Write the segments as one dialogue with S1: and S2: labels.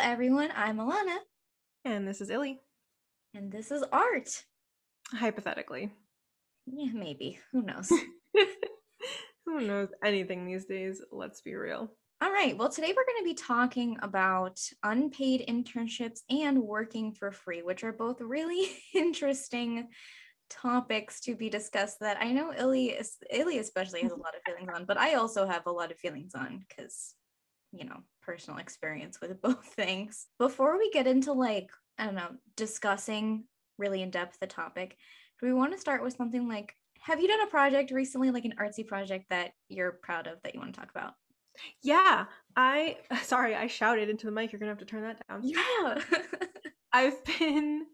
S1: everyone, I'm Alana,
S2: And this is Illy.
S1: and this is art.
S2: Hypothetically.
S1: Yeah, maybe. Who knows?
S2: Who knows anything these days? Let's be real.
S1: All right, well, today we're going to be talking about unpaid internships and working for free, which are both really interesting topics to be discussed that I know Illy especially has a lot of feelings on, but I also have a lot of feelings on because, personal experience with both things. Before we get into I don't know, discussing really in depth the topic, do we want to start with something like, have you done a project recently, like an artsy project that you're proud of that you want to talk about?
S2: Yeah, sorry, I shouted into the mic. You're gonna have to turn that down.
S1: Yeah.
S2: I've been,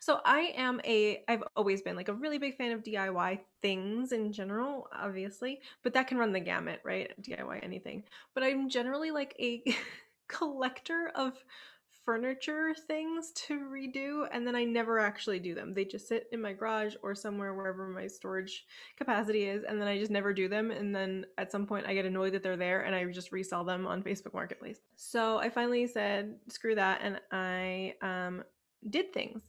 S2: I've always been like a really big fan of DIY things in general, obviously, but that can run the gamut, right? DIY anything. But I'm generally like a collector of furniture things to redo, and then I never actually do them. They just sit in my garage or somewhere wherever my storage capacity is, and then I just never do them. And then at some point, I get annoyed that they're there, and I just resell them on Facebook Marketplace. So I finally said, screw that, and I did things.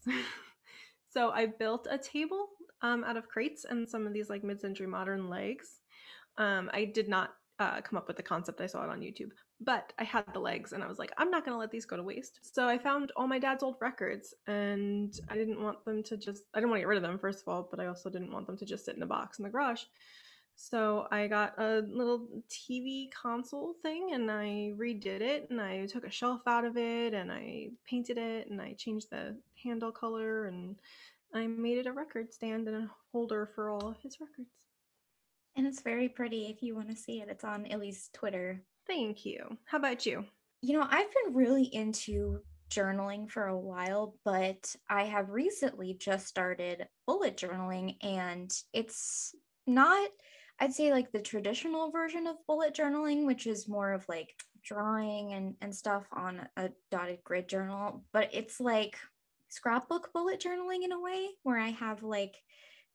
S2: So I built a table out of crates and some of these like mid-century modern legs. I did not come up with the concept. I saw it on YouTube, but I had the legs and I was like, I'm not going to let these go to waste. So I found all my dad's old records and I didn't want them to just, I didn't want to get rid of them, first of all, but I also didn't want them to just sit in a box in the garage. So I got a little TV console thing and I redid it and I took a shelf out of it and I painted it and I changed the handle color and I made it a record stand and a holder for all of his records.
S1: And it's very pretty if you want to see it. It's on Illy's Twitter.
S2: Thank you. How about you?
S1: I've been really into journaling for a while, but I have recently just started bullet journaling, and it's not, I'd say, like the traditional version of bullet journaling, which is more of like drawing and stuff on a dotted grid journal, but it's like scrapbook bullet journaling in a way where I have like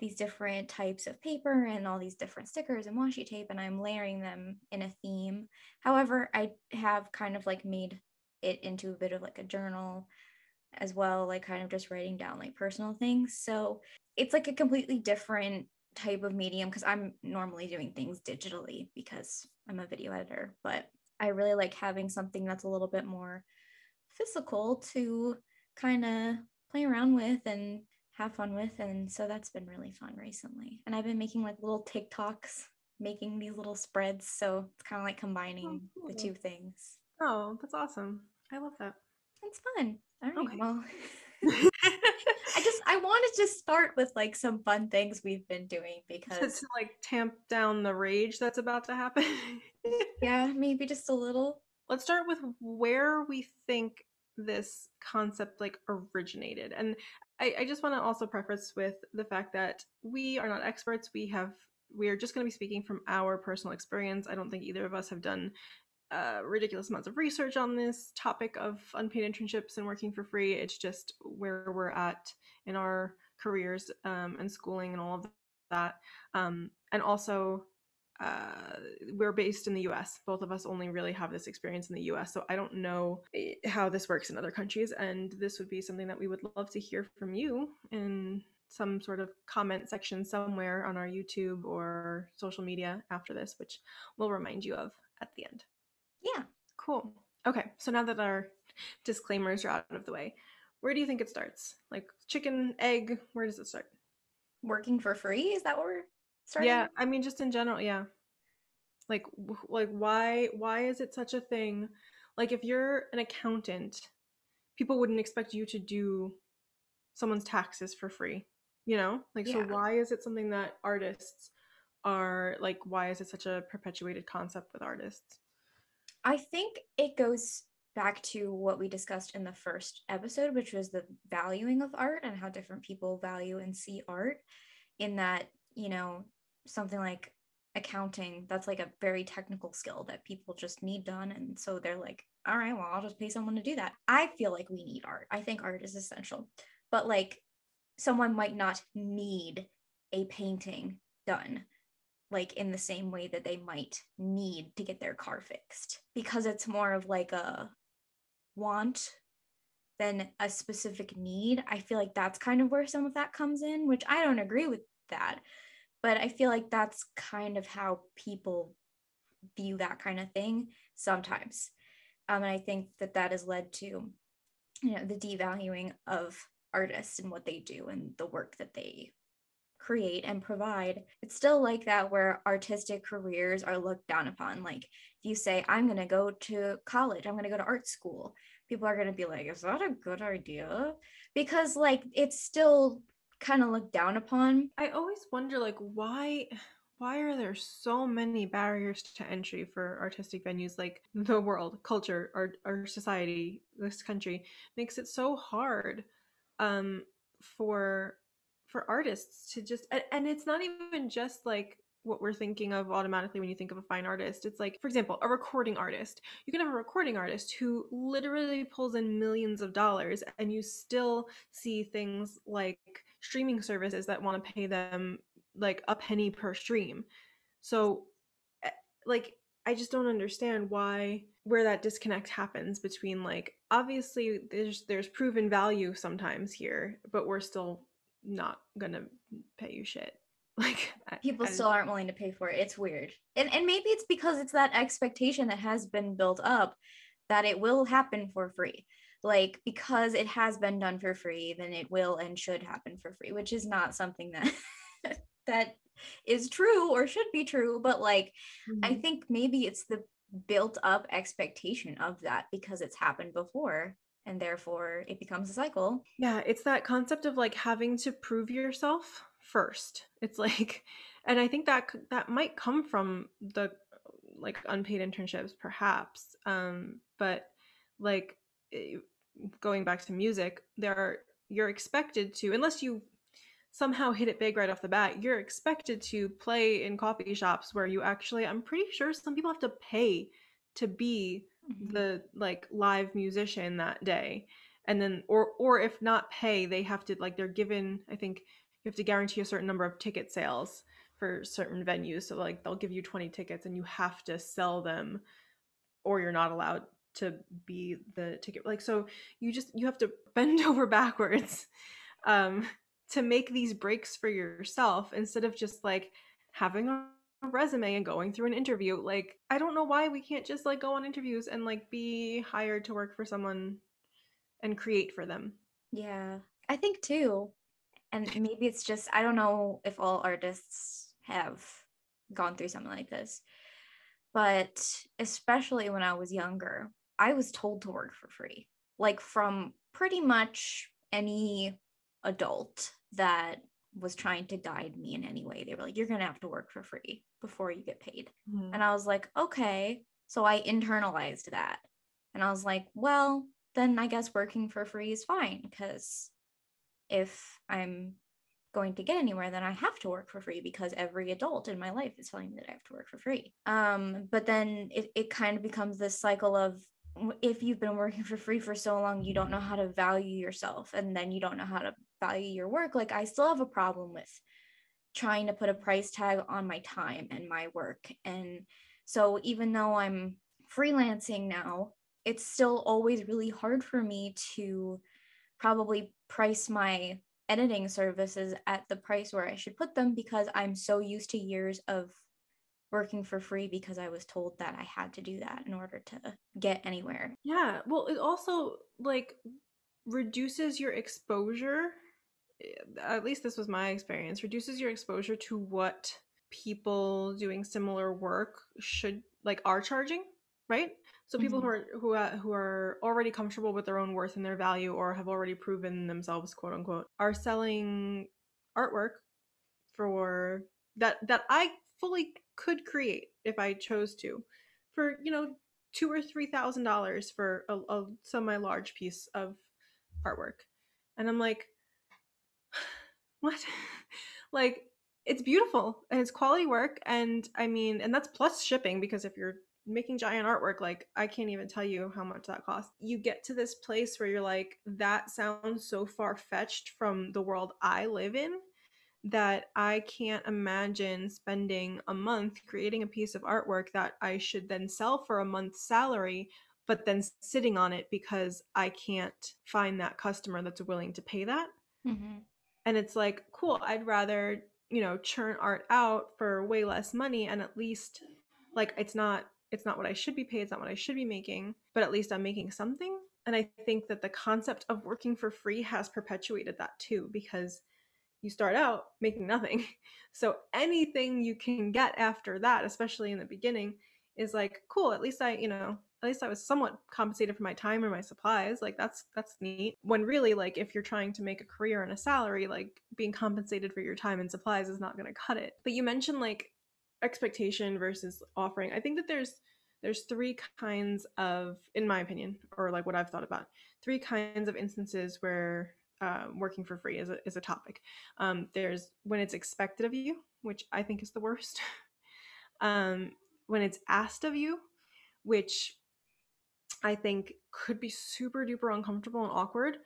S1: these different types of paper and all these different stickers and washi tape, and I'm layering them in a theme. However, I have kind of like made it into a bit of like a journal as well, like kind of just writing down like personal things. So it's like a completely different type of medium because I'm normally doing things digitally because I'm a video editor, but I really like having something that's a little bit more physical to kind of play around with and have fun with. And so that's been really fun recently. And I've been making like little TikToks, making these little spreads. So it's kind of like
S2: Oh,
S1: combining the
S2: cool.
S1: two things.
S2: Oh, that's awesome. I love that.
S1: It's fun. All right.
S2: Okay.
S1: Well, I wanted to start with like some fun things we've been doing
S2: To
S1: because
S2: like tamp down the rage that's about to happen.
S1: yeah, maybe just a little.
S2: Let's start with where we think this concept like originated. And I just want to also preface with the fact that we are not experts. We are just going to be speaking from our personal experience. I don't think either of us have done ridiculous amounts of research on this topic of unpaid internships and working for free. It's just where we're at in our careers and schooling and all of that. And also, we're based in the US. Both of us only really have this experience in the US. So I don't know how this works in other countries. And this would be something that we would love to hear from you in some sort of comment section somewhere on our YouTube or social media after this, which we'll remind you of at the end.
S1: Yeah.
S2: Cool. Okay, so now that our disclaimers are out of the way, where do you think it starts? Like chicken, egg, where does it start?
S1: Working for free. Is that what we're starting
S2: Yeah,
S1: with?
S2: I mean just in general, yeah. Like why is it such a thing? Like if you're an accountant, people wouldn't expect you to do someone's taxes for free, you know? Like so
S1: Yeah.
S2: why is it something that artists are like why is it such a perpetuated concept with artists?
S1: I think it goes back to what we discussed in the first episode, which was the valuing of art and how different people value and see art. In that, something like accounting, that's like a very technical skill that people just need done. And so they're like, all right, well, I'll just pay someone to do that. I feel like we need art. I think art is essential. But like, someone might not need a painting done like in the same way that they might need to get their car fixed because it's more of like a want than a specific need. I feel like that's kind of where some of that comes in, which I don't agree with that. But I feel like that's kind of how people view that kind of thing sometimes. And I think that that has led to, the devaluing of artists and what they do and the work that they create and provide. It's still like that where artistic careers are looked down upon. Like if you say, I'm going to go to college, I'm going to go to art school, people are going to be like, is that a good idea? Because like it's still kind of looked down upon.
S2: I always wonder like why are there so many barriers to entry for artistic venues? Like the world, culture, our society, this country makes it so hard um for artists to just, and it's not even just like what we're thinking of automatically when you think of a fine artist. It's like, for example, a recording artist. You can have a recording artist who literally pulls in millions of dollars, and you still see things like streaming services that want to pay them like a penny per stream. So eh, like I just don't understand why, where that disconnect happens between, like, obviously there's proven value sometimes here, but we're still not gonna pay you shit. Like
S1: People
S2: I
S1: still aren't willing to pay for it. It's weird. And maybe it's because it's that expectation that has been built up that it will happen for free. Like because it has been done for free, then it will and should happen for free, which is not something that that is true or should be true, but like I
S2: Mhm.
S1: think maybe it's the built up expectation of that because it's happened before and therefore it becomes a cycle.
S2: Yeah, it's that concept of like having to prove yourself first. It's like, and I think that that might come from the like unpaid internships, perhaps. But like eh, going back to music, there are, you're expected to, unless you somehow hit it big right off the bat, you're expected to play in coffee shops where you actually, I'm pretty sure some people have to pay to be
S1: Mhm.
S2: the like live musician that day. And then or if not pay, they have to, like, they're given, I think you have to guarantee a certain number of ticket sales for certain venues. So like they'll give you 20 tickets and you have to sell them, or you're not allowed to be the ticket. Like, so you have to bend over backwards um, to make these breaks for yourself instead of just like having a resume and going through an interview. Like, I don't know why we can't just like go on interviews and like be hired to work for someone and create for them.
S1: Yeah, I think too. And maybe it's just, I don't know if all artists have gone through something like this, but especially when I was younger, I was told to work for free, like from pretty much any adult that was trying to guide me in any way. They were like, you're going to have to work for free before you get paid.
S2: Mhm.
S1: And I was like, okay. So I internalized that. And I was like, well, then I guess working for free is fine because if I'm going to get anywhere, then I have to work for free because every adult in my life is telling me that I have to work for free. But then it kind of becomes this cycle of if you've been working for free for so long, you don't know how to value yourself and then you don't know how to value your work. Like I still have a problem with trying to put a price tag on my time and my work. And so even though I'm freelancing now, it's still always really hard for me to probably price my editing services at the price where I should put them because I'm so used to years of working for free because I was told that I had to do that in order to get anywhere.
S2: Yeah, well, it also like reduces your exposure, at least this was my experience, reduces your exposure to what people doing similar work should like are charging, right? So people
S1: Mm-hmm.
S2: who are already comfortable with their own worth and their value, or have already proven themselves, quote unquote, are selling artwork for that I fully could create if I chose to, for $2,000 or $3,000 for a semi large piece of artwork, and I'm like, what? Like, it's beautiful and it's quality work, and I mean, and that's plus shipping, because if you're making giant artwork, like, I can't even tell you how much that costs. You get to this place where you're like, that sounds so far fetched from the world I live in that I can't imagine spending a month creating a piece of artwork that I should then sell for a month's salary but then sitting on it because I can't find that customer that's willing to pay that.
S1: Mm-hmm.
S2: And it's like, cool, I'd rather, churn art out for way less money, and at least, like, it's not what I should be paid, it's not what I should be making, but at least I'm making something. And I think that the concept of working for free has perpetuated that too, because you start out making nothing. So anything you can get after that, especially in the beginning, is like, cool, at least I was somewhat compensated for my time or my supplies. Like that's neat. When really, like, if you're trying to make a career and a salary, like being compensated for your time and supplies is not going to cut it. But you mentioned like expectation versus offering. I think that there's three kinds of, in my opinion, or like what I've thought about, three kinds of instances where working for free is a topic. There's when it's expected of you, which I think is the worst. When it's asked of you, which I think could be super duper uncomfortable and awkward,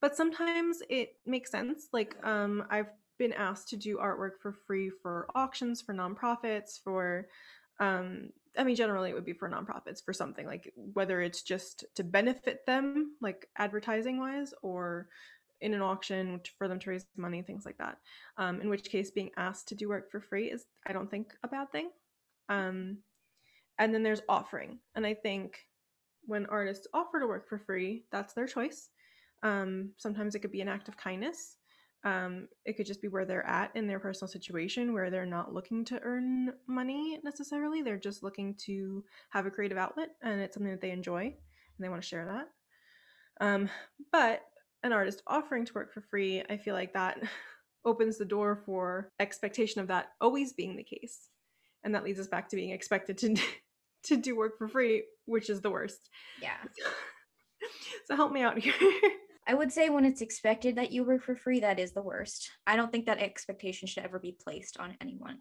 S2: but sometimes it makes sense. Like, I've been asked to do artwork for free for auctions, for nonprofits, for, I mean, generally it would be for nonprofits, for something like whether it's just to benefit them, like advertising wise, or in an auction for them to raise money, things like that. In which case, being asked to do work for free is, I don't think, a bad thing. Um, and then there's offering. And I think when artists offer to work for free, that's their choice. Sometimes it could be an act of kindness. It could just be where they're at in their personal situation, where they're not looking to earn money necessarily. They're just looking to have a creative outlet, and it's something that they enjoy, and they want to share that. But an artist offering to work for free, I feel like that opens the door for expectation of that always being the case. And that leads us back to being expected to to do work for free, which is the worst.
S1: Yeah.
S2: So help me out here.
S1: I would say when it's expected that you work for free, that is the worst. I don't think that expectation should ever be placed on anyone.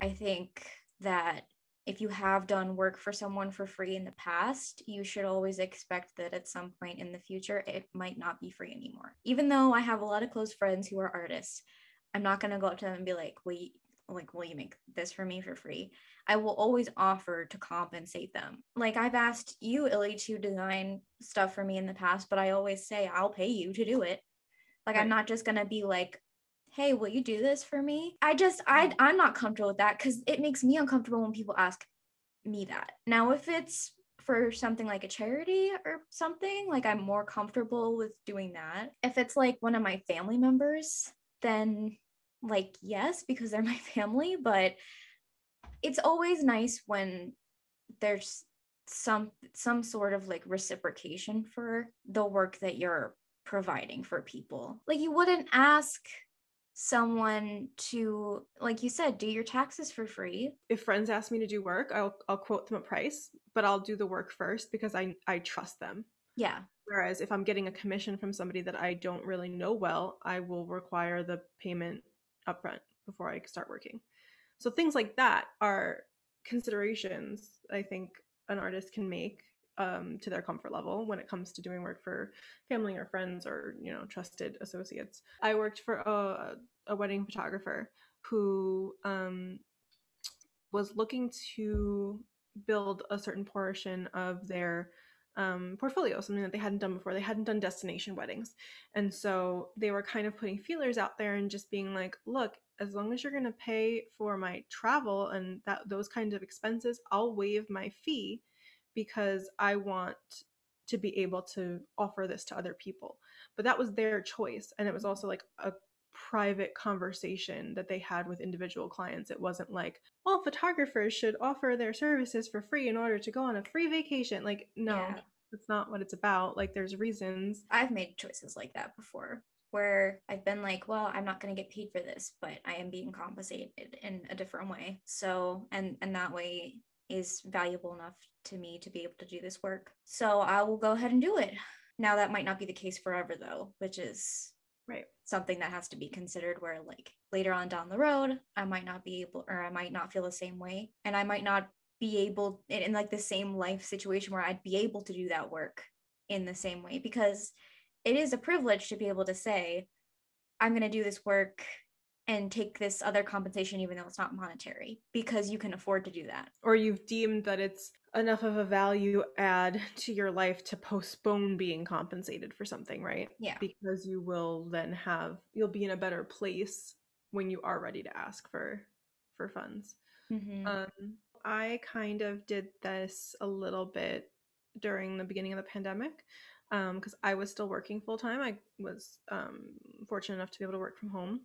S1: I think that if you have done work for someone for free in the past, you should always expect that at some point in the future, it might not be free anymore. Even though I have a lot of close friends who are artists, I'm not going to go up to them and be like, will you make this for me for free? I will always offer to compensate them. Like I've asked you, Illy, to design stuff for me in the past, but I always say I'll pay you to do it. Like I'm
S2: Right.
S1: not just gonna be like, hey, will you do this for me? I'm not comfortable with that because it makes me uncomfortable when people ask me that. Now, if it's for something like a charity or something, like I'm more comfortable with doing that. If it's like one of my family members, then like yes, because they're my family, but it's always nice when there's some sort of like reciprocation for the work that you're providing for people. Like you wouldn't ask someone to, like you said, do your taxes for free.
S2: If friends ask me to do work, I'll quote them a price, but I'll do the work first because I trust them.
S1: Yeah.
S2: Whereas if I'm getting a commission from somebody that I don't really know well, I will require the payment upfront before I start working. So things like that are considerations I think an artist can make, to their comfort level when it comes to doing work for family or friends or trusted associates. I worked for a wedding photographer who was looking to build a certain portion of their portfolio, something that they hadn't done before. They hadn't done destination weddings. And so they were kind of putting feelers out there and just being like, look, as long as you're going to pay for my travel and those kinds of expenses, I'll waive my fee because I want to be able to offer this to other people. But that was their choice. And it was also like a private conversation that they had with individual clients. It wasn't like, all photographers should offer their services for free in order to go on a free vacation. Like, no,
S1: Yeah.
S2: that's not what it's about. Like, there's reasons.
S1: I've made choices like that before where I've been like, well, I'm not going to get paid for this, but I am being compensated in a different way. So, and that way is valuable enough to me to be able to do this work. So I will go ahead and do it. Now that might not be the case forever though, which is
S2: Right.
S1: something that has to be considered where like later on down the road, I might not be able, or I might not feel the same way. And I might not be able in like the same life situation where I'd be able to do that work in the same way because it is a privilege to be able to say, I'm going to do this work and take this other compensation even though it's not monetary because you can afford to do that.
S2: Or you've deemed that it's enough of a value add to your life to postpone being compensated for something, right?
S1: Yeah.
S2: Because you will then you'll be in a better place when you are ready to ask for funds.
S1: Mm-hmm.
S2: Um, I kind of did this a little bit during the beginning of the pandemic because I was still working full time. I was fortunate enough to be able to work from home.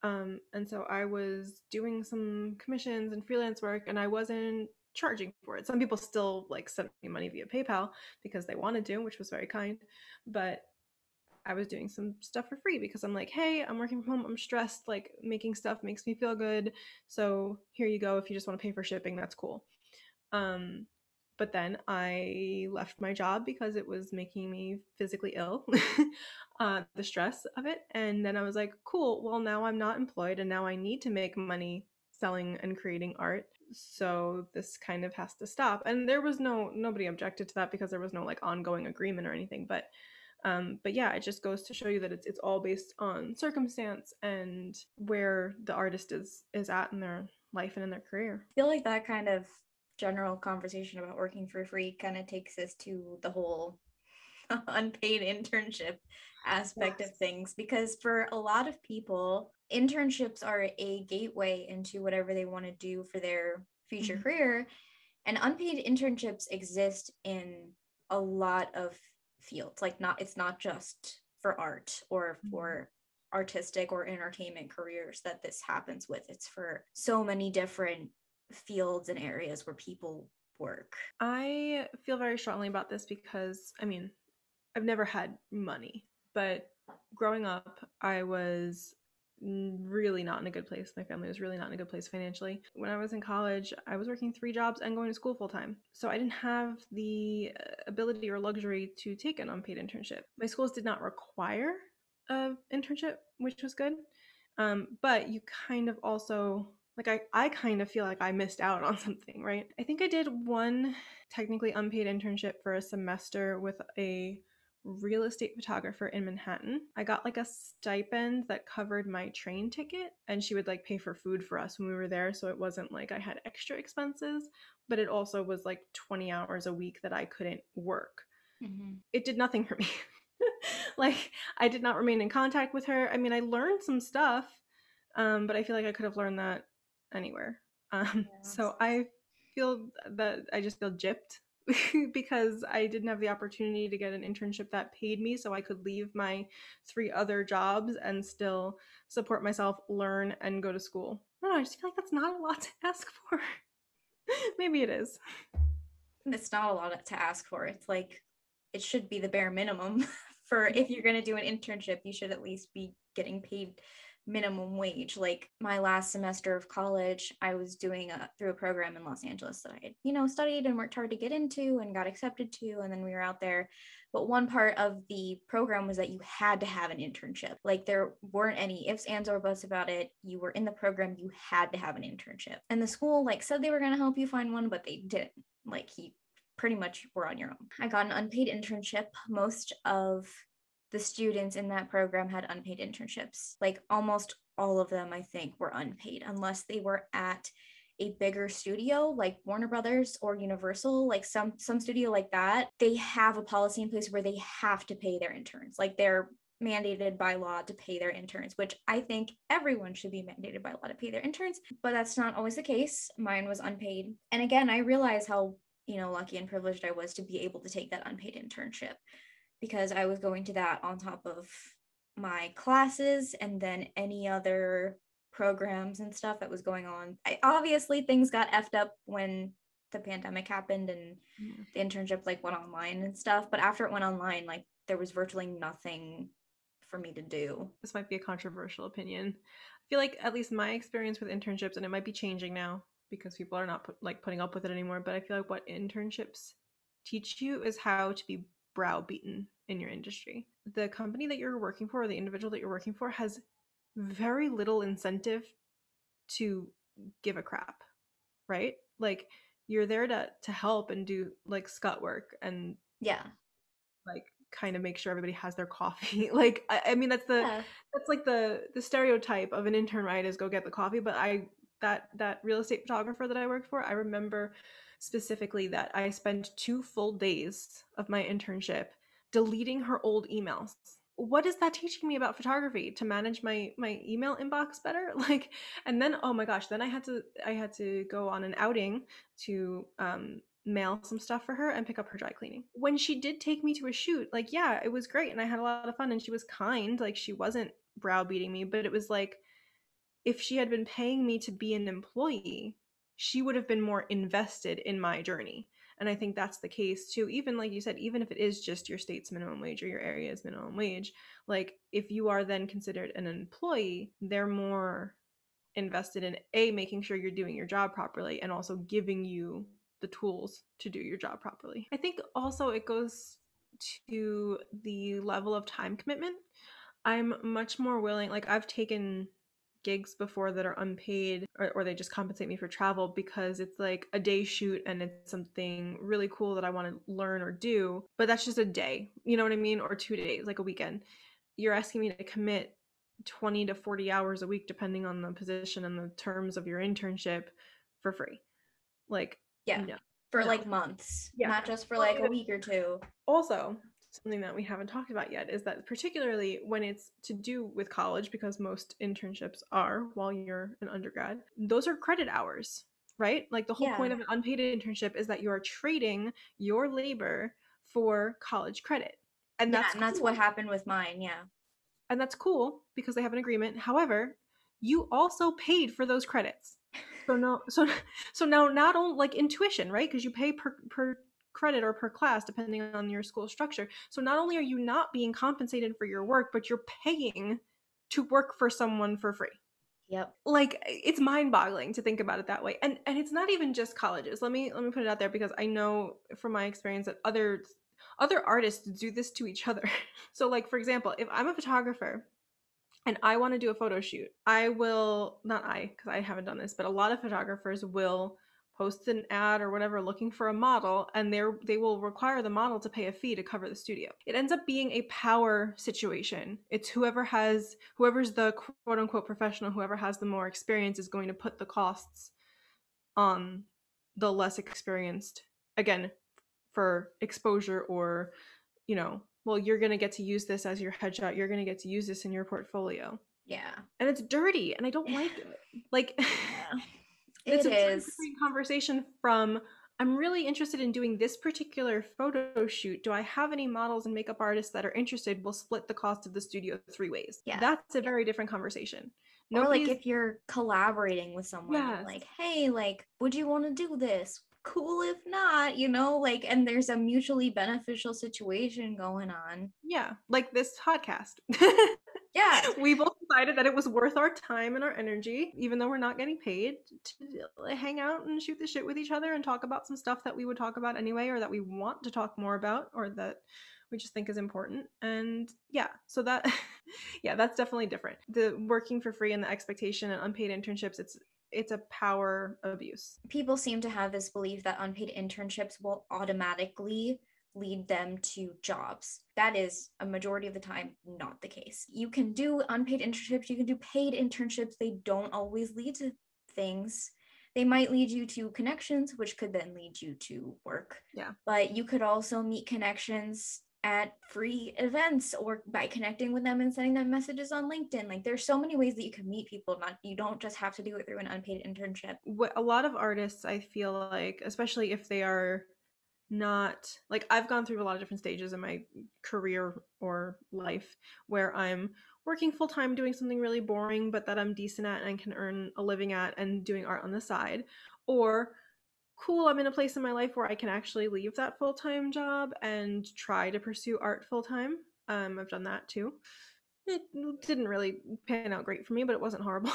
S2: And so I was doing some commissions and freelance work, and I wasn't charging for it. Some people still like sent me money via PayPal because they wanted to, which was very kind. But I was doing some stuff for free because I'm like, hey, I'm working from home. I'm stressed. Like making stuff makes me feel good. So here you go. If you just want to pay for shipping, that's cool. Um, but then I left my job because it was making me physically ill, the stress of it. And then I was like, cool, well, now I'm not employed and now I need to make money selling and creating art. So this kind of has to stop. And there was nobody objected to that because there was no like ongoing agreement or anything. But yeah, it just goes to show you that it's all based on circumstance and where the artist is at in their life and in their career.
S1: I feel like that kind of general conversation about working for free kind of takes us to the whole unpaid internship aspect of
S2: Yes.
S1: things because for a lot of people, internships are a gateway into whatever they want to do for their future
S2: Mhm.
S1: career. And unpaid internships exist in a lot of fields. Like not it's not just for art or
S2: Mhm.
S1: for artistic or entertainment careers that this happens with. It's for so many different fields and areas where people work.
S2: I feel very strongly about this because, I mean, I've never had money, but growing up, I was really not in a good place. My family was really not in a good place financially. When I was in college, I was working 3 jobs and going to school full time. So I didn't have the ability or luxury to take an unpaid internship. My schools did not require a internship, which was good. But you kind of also like I kind of feel like I missed out on something, right? I think I did one technically unpaid internship for a semester with a real estate photographer in Manhattan. I got like a stipend that covered my train ticket, and she would like pay for food for us when we were there. So it wasn't like I had extra expenses, but it also was like 20 hours a week that I couldn't work.
S1: Mm-hmm.
S2: It did nothing for me. Like, I did not remain in contact with her. I mean, I learned some stuff, but I feel like I could have learned that anywhere.
S1: Yeah.
S2: So I feel that I just feel gypped because I didn't have the opportunity to get an internship that paid me so I could leave my 3 other jobs and still support myself, learn, and go to school. I don't know, I just feel like that's not a lot to ask for. Maybe it is.
S1: It's not a lot to ask for. It's like it should be the bare minimum for
S2: Yeah.
S1: if you're going to do an internship, you should at least be getting paid minimum wage. Like my last semester of college, I was doing through a program in Los Angeles that I had, studied and worked hard to get into and got accepted to, and then we were out there. But one part of the program was that you had to have an internship. Like there weren't any ifs, ands, or buts about it. You were in the program, you had to have an internship. And the school like said they were going to help you find one, but they didn't. Like he pretty much were on your own. I got an unpaid internship. Most of the students in that program had unpaid internships. Like almost all of them, I think, were unpaid unless they were at a bigger studio like Warner Brothers or Universal, like some studio like that. They have a policy in place where they have to pay their interns. Like they're mandated by law to pay their interns, which I think everyone should be mandated by law to pay their interns, but that's not always the case. Mine was unpaid. And again, I realize how lucky and privileged I was to be able to take that unpaid internship because I was going to that on top of my classes and then any other programs and stuff that was going on. Obviously, things got effed up when the pandemic happened and
S2: Yeah.
S1: the internship like went online and stuff. But after it went online, like there was virtually nothing for me to do.
S2: This might be a controversial opinion. I feel like at least my experience with internships, and it might be changing now because people are not putting up with it anymore. But I feel like what internships teach you is how to be browbeaten in your industry. The company that you're working for, or the individual that you're working for, has very little incentive to give a crap, right? Like you're there to help and do like scut work and
S1: Yeah.
S2: like kind of make sure everybody has their coffee. Like I mean
S1: Yeah.
S2: that's like the stereotype of an intern, right? Is go get the coffee. But that real estate photographer that I worked for, I remember specifically that I spent 2 full days of my internship deleting her old emails. What is that teaching me about photography? To manage my email inbox better? Like, and then oh my gosh, then I had to go on an outing to mail some stuff for her and pick up her dry cleaning. When she did take me to a shoot, like yeah, it was great and I had a lot of fun and she was kind, like she wasn't browbeating me, but it was like if she had been paying me to be an employee, she would have been more invested in my journey. And I think that's the case too. Even like you said, even if it is just your state's minimum wage or your area's minimum wage, like if you are then considered an employee, they're more invested in a making sure you're doing your job properly and also giving you the tools to do your job properly. I think also it goes to the level of time commitment. I'm much more willing, like I've taken gigs before that are unpaid or they just compensate me for travel because it's like a day shoot and it's something really cool that I want to learn or do, but that's just a day, you know what I mean? Or 2 days, like a weekend. You're asking me to commit 20 to 40 hours a week depending on the position and the terms of your internship for free. Like,
S1: Yeah.
S2: no.
S1: For
S2: No.
S1: like months,
S2: Yeah.
S1: not just for
S2: Well,
S1: like a
S2: even
S1: week or two.
S2: also, something that we haven't talked about yet is that particularly when it's to do with college, because most internships are while you're an undergrad, those are credit hours, right? Like the whole
S1: Yeah.
S2: point of an unpaid internship is that you are trading your labor for college credit. And
S1: Yeah,
S2: that's
S1: and that's what
S2: cool.
S1: happened with mine. Yeah.
S2: And that's cool because they have an agreement. However, you also paid for those credits. So no, so now not only like in tuition, right? Because you pay per credit or per class depending on your school structure. So not only are you not being compensated for your work, but you're paying to work for someone for free.
S1: Yep.
S2: Like it's mind-boggling to think about it that way. And it's not even just colleges. Let me put it out there because I know from my experience that other artists do this to each other. So like for example, if I'm a photographer and I want to do a photo shoot, I will not I because I haven't done this, but a lot of photographers will post an ad or whatever looking for a model and they will require the model to pay a fee to cover the studio. It ends up being a power situation. It's whoever's the quote unquote professional, whoever has the more experience is going to put the costs on the less experienced, again, for exposure or well, you're going to get to use this as your headshot. You're going to get to use this in your portfolio.
S1: Yeah.
S2: And it's dirty and I don't like it. Like,
S1: Yeah.
S2: it's
S1: It
S2: a very
S1: is.
S2: different conversation from I'm really interested in doing this particular photo shoot. Do I have any models and makeup artists that are interested? We'll split the cost of the studio 3 ways.
S1: Yeah.
S2: That's a very different conversation.
S1: Or like
S2: Nobody's,
S1: if you're collaborating with someone and
S2: yes.
S1: like, hey, like, would you want to do this? Cool if not, like, and there's a mutually beneficial situation going on.
S2: Yeah, like this podcast.
S1: Yeah.
S2: We both decided that it was worth our time and our energy, even though we're not getting paid, to hang out and shoot the shit with each other and talk about some stuff that we would talk about anyway, or that we want to talk more about, or that we just think is important. And yeah, so that, yeah, that's definitely different. The working for free and the expectation and unpaid internships, it's a power abuse.
S1: People seem to have this belief that unpaid internships will automatically lead them to jobs. That is a majority of the time not the case. You can do unpaid internships, you can do paid internships. They don't always lead to things. They might lead you to connections, which could then lead you to work.
S2: Yeah.
S1: But you could also meet connections at free events or by connecting with them and sending them messages on LinkedIn. Like there's so many ways that you can meet people. Not you don't just have to do it through an unpaid internship.
S2: What a lot of artists, I feel like, especially if they are not like I've gone through a lot of different stages in my career or life where I'm working full time doing something really boring but that I'm decent at and can earn a living at and doing art on the side, or cool, I'm in a place in my life where I can actually leave that full time job and try to pursue art full time. I've done that too. It didn't really pan out great for me, but it wasn't horrible.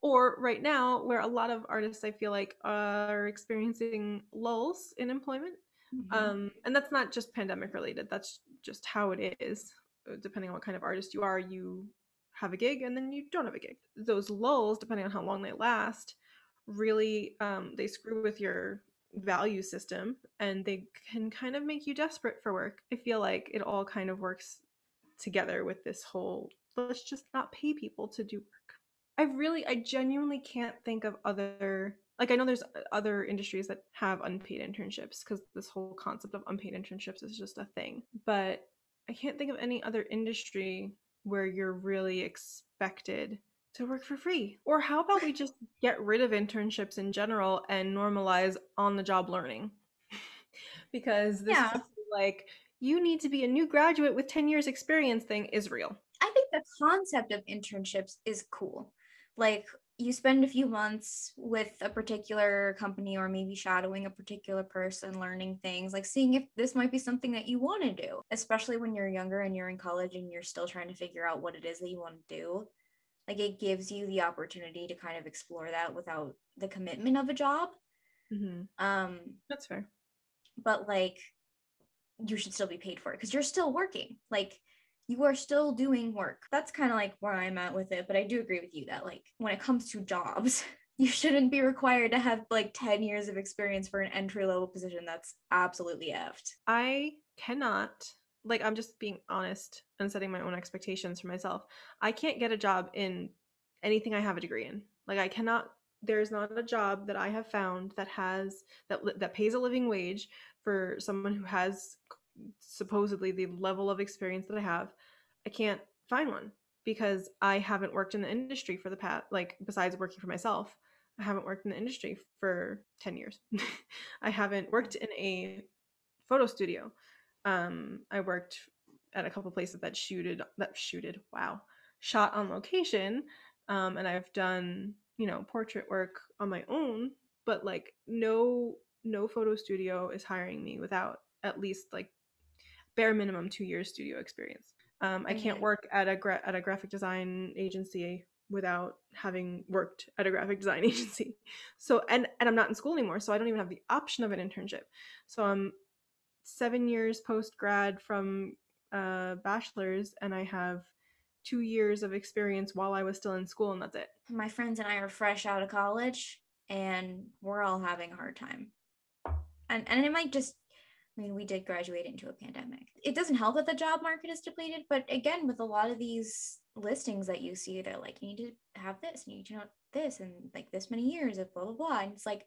S2: Or right now, where a lot of artists I feel like are experiencing lulls in employment.
S1: Mm-hmm.
S2: And that's not just pandemic related, that's just how it is. Depending on what kind of artist you are, you have a gig and then you don't have a gig. Those lulls, depending on how long they last, really they screw with value system, and they can kind of make you desperate for work. I feel like it all kind of works together with this whole let's just not pay people to do work. I genuinely can't think of other, like, I know there's other industries that have unpaid internships because this whole concept of unpaid internships is just a thing. But I can't think of any other industry where you're really expected to work for free. Or how about we just get rid of internships in general and normalize on the job learning? Because this
S1: Yeah.
S2: whole like you need to be a new graduate with 10 years experience thing is real.
S1: I think the concept of internships is cool. Like, you spend a few months with a particular company or maybe shadowing a particular person, learning things, like seeing if this might be something that you want to do, especially when you're younger and you're in college and you're still trying to figure out what it is that you want to do. Like, it gives you the opportunity to kind of explore that without the commitment of a job.
S2: Mm-hmm.
S1: Um,
S2: That's fair.
S1: but like, you should still be paid for it because you're still working. Like, you are still doing work. That's kind of like where I'm at with it. But I do agree with you that, like, when it comes to jobs, you shouldn't be required to have like 10 years of experience for an entry level position. That's absolutely effed.
S2: I cannot, like, I'm just being honest and setting my own expectations for myself. I can't get a job in anything I have a degree in. Like, I cannot, there's not a job that I have found that has, that pays a living wage for someone who has supposedly the level of experience that I have. I can't find one because I haven't worked in the industry for the past, like, besides working for myself, I haven't worked in the industry for 10 years. I haven't worked in a photo studio. I worked at a couple places wow, shot on location. And I've done, portrait work on my own, but like no photo studio is hiring me without at least like bare minimum 2 years studio experience. I can't
S1: Mm-hmm.
S2: work at a graphic design agency without having worked at a graphic design agency. So and I'm not in school anymore, so I don't even have the option of an internship. So I'm 7 years post grad from bachelor's, and I have 2 years of experience while I was still in school, and that's it.
S1: My friends and I are fresh out of college and we're all having a hard time. And it might just, I mean, we did graduate into a pandemic. It doesn't help that the job market is depleted, but again, with a lot of these listings that you see, they're like, you need to have this, you need to know this, and like this many years of blah blah blah. And it's like,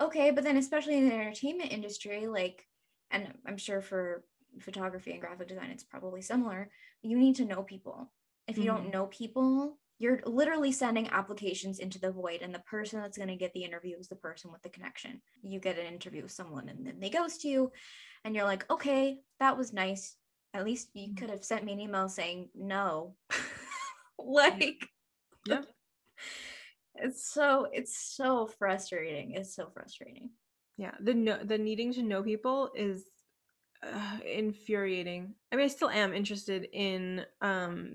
S1: okay, but then especially in the entertainment industry, like, and I'm sure for photography and graphic design, it's probably similar. You need to know people. If you don't
S2: Mm-hmm.
S1: know people, you're literally sending applications into the void, and the person that's going to get the interview is the person with the connection. You get an interview with someone and then they ghost you, and you're like, okay, that was nice. At least you could have sent me an email saying no. Like,
S2: Yeah.
S1: it's so frustrating. It's so frustrating.
S2: Yeah. The needing to know people is infuriating. I mean, I still am interested in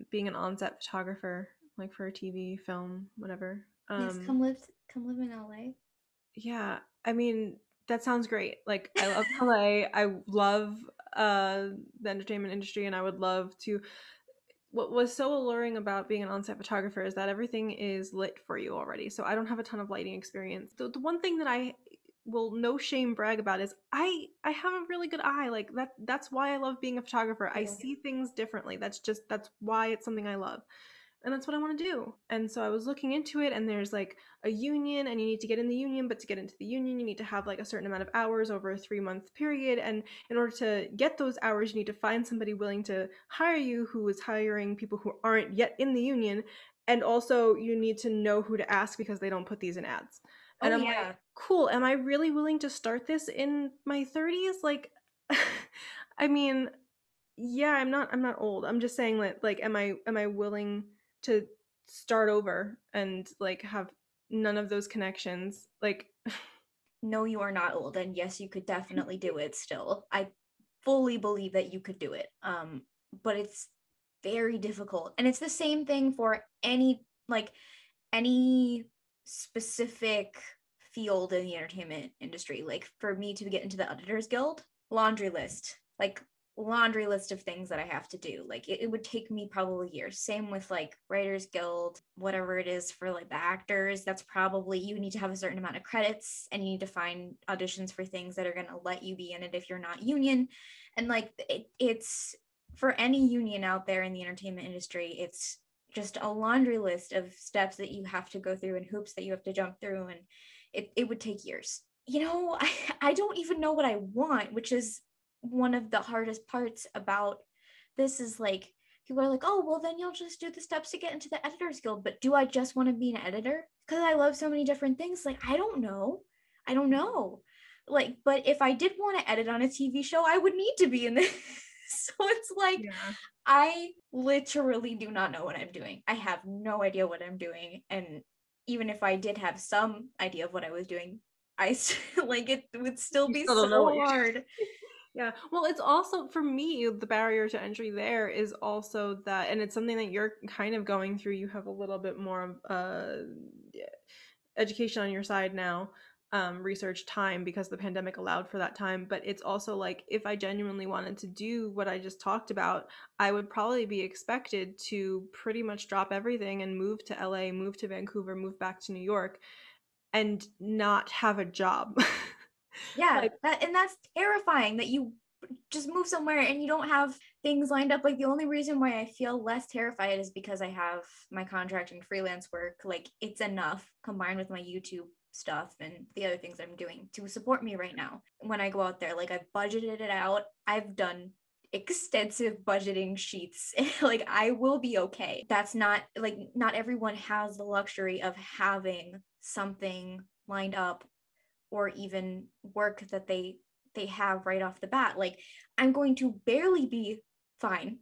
S2: being an on-set photographer, like for a TV, film, whatever.
S1: Yes, come live in LA.
S2: Yeah, I mean, that sounds great. Like, I love LA. I love the entertainment industry, and I would love to. What was so alluring about being an on-set photographer is that everything is lit for you already. So I don't have a ton of lighting experience. The one thing that I will no shame brag about is I have a really good eye. Like that's why I love being a photographer. I
S1: Yeah.
S2: see things differently. That's why it's something I love, and that's what I want to do. And so I was looking into it, and there's like a union, and you need to get in the union, but to get into the union you need to have like a certain amount of hours over a 3 month period, and in order to get those hours you need to find somebody willing to hire you who is hiring people who aren't yet in the union, and also you need to know who to ask because they don't put these in ads. And
S1: Oh
S2: I'm like,
S1: yeah.
S2: cool, am I really willing to start this in my 30s? Like I mean, yeah, I'm not old. I'm just saying that, like, am I willing to start over and like have none of those connections? Like
S1: No, you are not old, and yes, you could definitely do it still. I fully believe that you could do it. But it's very difficult. And it's the same thing for any specific field in the entertainment industry. Like, for me to get into the Editors Guild, laundry list. Like, laundry list of things that I have to do. Like it would take me probably years. Same with like Writers Guild, whatever it is for like the actors. That's probably you need to have a certain amount of credits and you need to find auditions for things that are going to let you be in it if you're not union. And like it's for any union out there in the entertainment industry, it's just a laundry list of steps that you have to go through and hoops that you have to jump through. And it would take years. I don't even know what I want, which is one of the hardest parts about this is like people are like, oh, well, then you'll just do the steps to get into the Editors Guild. But do I just want to be an editor? Because I love so many different things. Like, I don't know. I don't know. Like, but if I did want to edit on a TV show, I would need to be in this. So it's like,
S2: Yeah.
S1: I literally do not know what I'm doing. I have no idea what I'm doing. And even if I did have some idea of what I was doing, I like it would still
S2: You
S1: be
S2: still
S1: so
S2: don't know what you're
S1: hard.
S2: doing. Yeah. Well, it's also for me, the barrier to entry there is also that, and it's something that you're kind of going through. You have a little bit more of education on your side now, research time because the pandemic allowed for that time. But it's also like if I genuinely wanted to do what I just talked about, I would probably be expected to pretty much drop everything and move to LA, move to Vancouver, move back to New York, and not have a job.
S1: Yeah,
S2: Like,
S1: that's terrifying that you just move somewhere and you don't have things lined up. Like the only reason why I feel less terrified is because I have my contract and freelance work. Like it's enough combined with my YouTube stuff and the other things I'm doing to support me right now. When I go out there, like I've budgeted it out. I've done extensive budgeting sheets. Like I will be okay. That's not like not everyone has the luxury of having something lined up or even work that they have right off the bat. Like I'm going to barely be fine,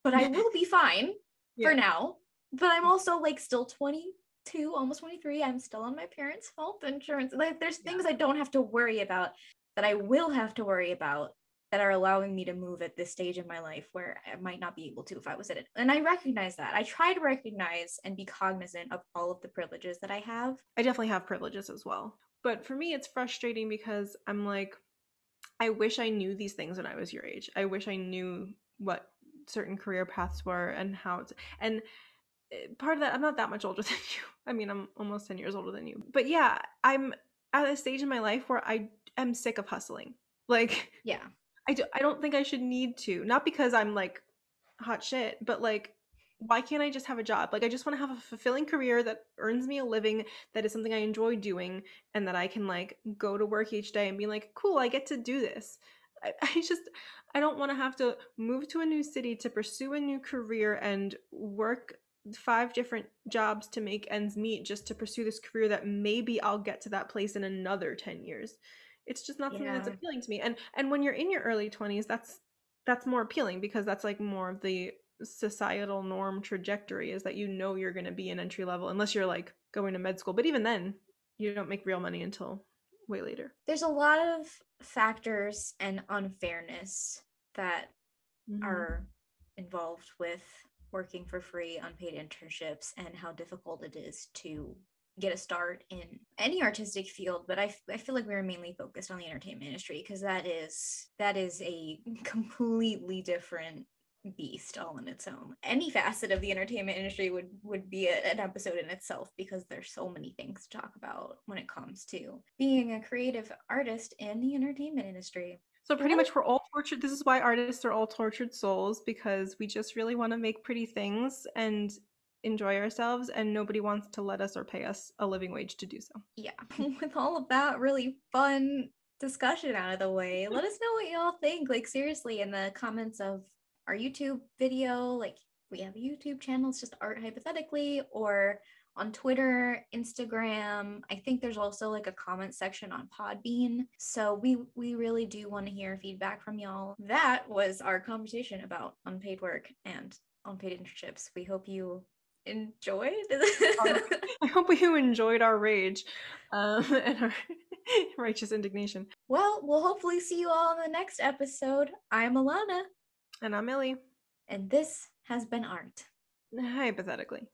S1: but I will be fine for
S2: yeah.
S1: now. But I'm also like still 22, almost 23. I'm still on my parents' health insurance. Like there's
S2: Yeah.
S1: things I don't have to worry about that I will have to worry about that are allowing me to move at this stage in my life where I might not be able to if I was in it. And I recognize that. I try to recognize and be cognizant of all of the privileges that I have.
S2: I definitely have privileges as well. But for me, it's frustrating because I'm like, I wish I knew these things when I was your age. I wish I knew what certain career paths were and how it's, and part of that, I'm not that much older than you. I mean, I'm almost 10 years older than you. But yeah, I'm at a stage in my life where I am sick of hustling. Like,
S1: Yeah.
S2: I don't think I should need to. Not because I'm like hot shit, but like, why can't I just have a job? Like, I just want to have a fulfilling career that earns me a living, that is something I enjoy doing, and that I can like go to work each day and be like, cool, I get to do this. I just, I don't want to have to move to a new city to pursue a new career and work 5 different jobs to make ends meet just to pursue this career that maybe I'll get to that place in another 10 years. It's just not something that's
S1: Yeah.
S2: appealing to me. And when you're in your early 20s, that's more appealing because that's like more of the societal norm trajectory is that you know you're going to be an entry level unless you're like going to med school. But even then, you don't make real money until way later.
S1: There's a lot of factors and unfairness that
S2: Mm-hmm.
S1: are involved with working for free unpaid internships and how difficult it is to get a start in any artistic field, but I feel like we were mainly focused on the entertainment industry because that is a completely different beast all in its own. Any facet of the entertainment industry would be an episode in itself because there's so many things to talk about when it comes to being a creative artist in the entertainment industry.
S2: So
S1: And
S2: pretty
S1: what
S2: much we're all tortured. This is why artists are all tortured souls because we just really want to make pretty things and enjoy ourselves and nobody wants to let us or pay us a living wage to do so.
S1: yeah, with all of that really fun discussion out of the way, let us know what y'all think. Like, seriously, in the comments of our YouTube video, like, we have a YouTube channel, it's just Art Hypothetically, or on Twitter, Instagram. I think there's also like a comment section on Podbean. So we really do want to hear feedback from y'all. That was our conversation about unpaid work and unpaid internships. We hope you enjoyed.
S2: I hope you enjoyed our rage and our righteous indignation.
S1: Well, we'll hopefully see you all in the next episode. I'm Alana,
S2: And I'm Illy.
S1: and this has been Art.
S2: Hypothetically.